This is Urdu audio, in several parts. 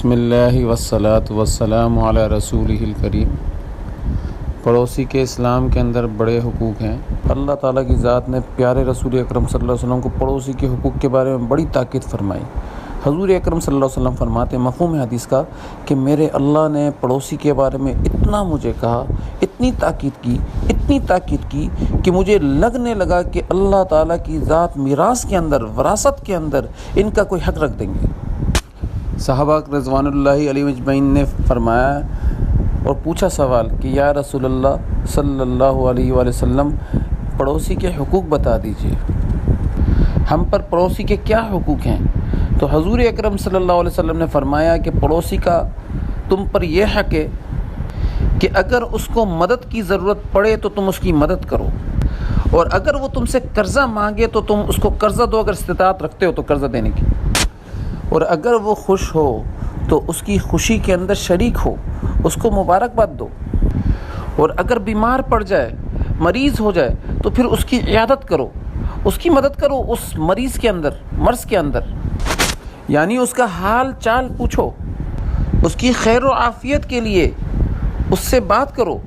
بسم اللہ والصلاة والسلام علی رسولہ الکریم۔ پڑوسی کے اسلام کے اندر بڑے حقوق ہیں۔ اللہ تعالیٰ کی ذات نے پیارے رسول اکرم صلی اللہ علیہ وسلم کو پڑوسی کے حقوق کے بارے میں بڑی تاکید فرمائی۔ حضور اکرم صلی اللہ علیہ وسلم فرماتے ہیں مفہوم حدیث کا کہ میرے اللہ نے پڑوسی کے بارے میں اتنا مجھے کہا، اتنی تاکید کی کہ مجھے لگنے لگا کہ اللہ تعالیٰ کی ذات میراث کے اندر، وراثت کے اندر ان کا کوئی حق رکھ دیں گے۔ صحابہ رضوان اللہ علیہ اجمعین نے فرمایا اور پوچھا سوال کہ یا رسول اللہ صلی اللہ علیہ وآلہ وسلم، پڑوسی کے حقوق بتا دیجئے، ہم پر پڑوسی کے کیا حقوق ہیں؟ تو حضور اکرم صلی اللہ علیہ وسلم نے فرمایا کہ پڑوسی کا تم پر یہ حق ہے کہ اگر اس کو مدد کی ضرورت پڑے تو تم اس کی مدد کرو، اور اگر وہ تم سے قرضہ مانگے تو تم اس کو قرضہ دو، اگر استطاعت رکھتے ہو تو قرضہ دینے کی، اور اگر وہ خوش ہو تو اس کی خوشی کے اندر شریک ہو، اس کو مبارکباد دو، اور اگر بیمار پڑ جائے، مریض ہو جائے تو پھر اس کی عیادت کرو، اس کی مدد کرو اس مریض کے اندر، مرض کے اندر، یعنی اس کا حال چال پوچھو، اس کی خیر و عافیت کے لیے اس سے بات کرو،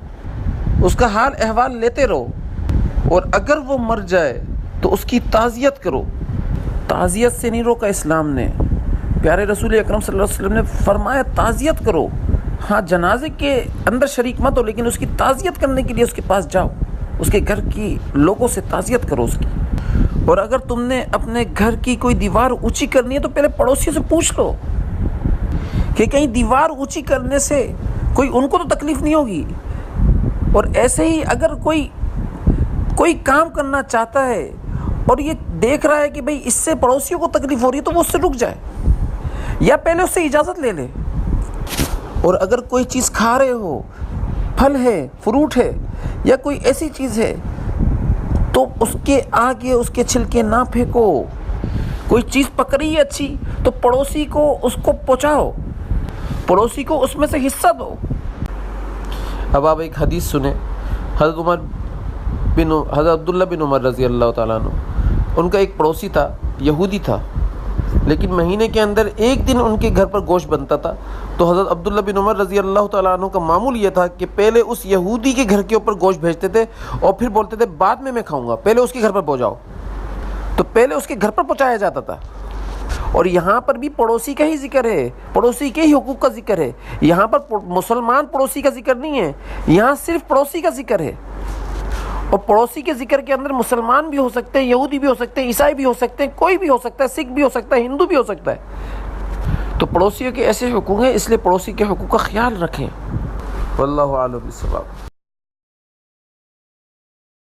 اس کا حال احوال لیتے رہو، اور اگر وہ مر جائے تو اس کی تعزیت کرو۔ تعزیت سے نہیں روکا اسلام نے، پیارے رسول اکرم صلی اللہ علیہ وسلم نے فرمایا تعزیت کرو، ہاں جنازے کے اندر شریک مت ہو لیکن اس کی تعزیت کرنے کے لیے اس کے پاس جاؤ، اس کے گھر کی لوگوں سے تعزیت کرو اس کی۔ اور اگر تم نے اپنے گھر کی کوئی دیوار اونچی کرنی ہے تو پہلے پڑوسیوں سے پوچھ لو کہ کہیں دیوار اونچی کرنے سے کوئی ان کو تو تکلیف نہیں ہوگی، اور ایسے ہی اگر کوئی کام کرنا چاہتا ہے اور یہ دیکھ رہا ہے کہ بھئی اس سے پڑوسیوں کو تکلیف ہو رہی ہے تو وہ اس سے رک جائے، یا پہلے اس سے اجازت لے لے۔ اور اگر کوئی چیز کھا رہے ہو، پھل ہے، فروٹ ہے، یا کوئی ایسی چیز ہے تو اس کے آگے اس کے چھلکے نہ پھینکو۔ کوئی چیز پکڑی ہے اچھی تو پڑوسی کو اس کو پہنچاؤ، پڑوسی کو اس میں سے حصہ دو۔ اب آپ ایک حدیث سنیں، حضرت عبداللہ بن عمر رضی اللہ تعالیٰ عنہ، ان کا ایک پڑوسی تھا، یہودی تھا، لیکن مہینے کے اندر ایک دن ان کے گھر پر گوشت بنتا تھا، تو حضرت عبداللہ بن عمر رضی اللہ تعالیٰ عنہ کا معمول یہ تھا کہ پہلے اس یہودی کے گھر کے اوپر گوشت بھیجتے تھے اور پھر بولتے تھے بعد میں کھاؤں گا، پہلے اس کے گھر پر پہنچاؤ، تو پہلے اس کے گھر پر پہنچایا جاتا تھا۔ اور یہاں پر بھی پڑوسی کا ہی ذکر ہے، پڑوسی کے ہی حقوق کا ذکر ہے، یہاں پر مسلمان پڑوسی کا ذکر نہیں ہے، یہاں صرف پڑوسی کا ذکر ہے۔ اور پڑوسی کے ذکر کے اندر مسلمان بھی ہو سکتے ہیں، یہودی بھی ہو سکتے ہیں، عیسائی بھی ہو سکتے ہیں، کوئی بھی ہو سکتا ہے، سکھ بھی ہو سکتا ہے، ہندو بھی ہو سکتا ہے۔ تو پڑوسیوں کے ایسے حقوق ہیں، اس لیے پڑوسی کے حقوق کا خیال رکھیں۔ واللہ اعلم بالصواب۔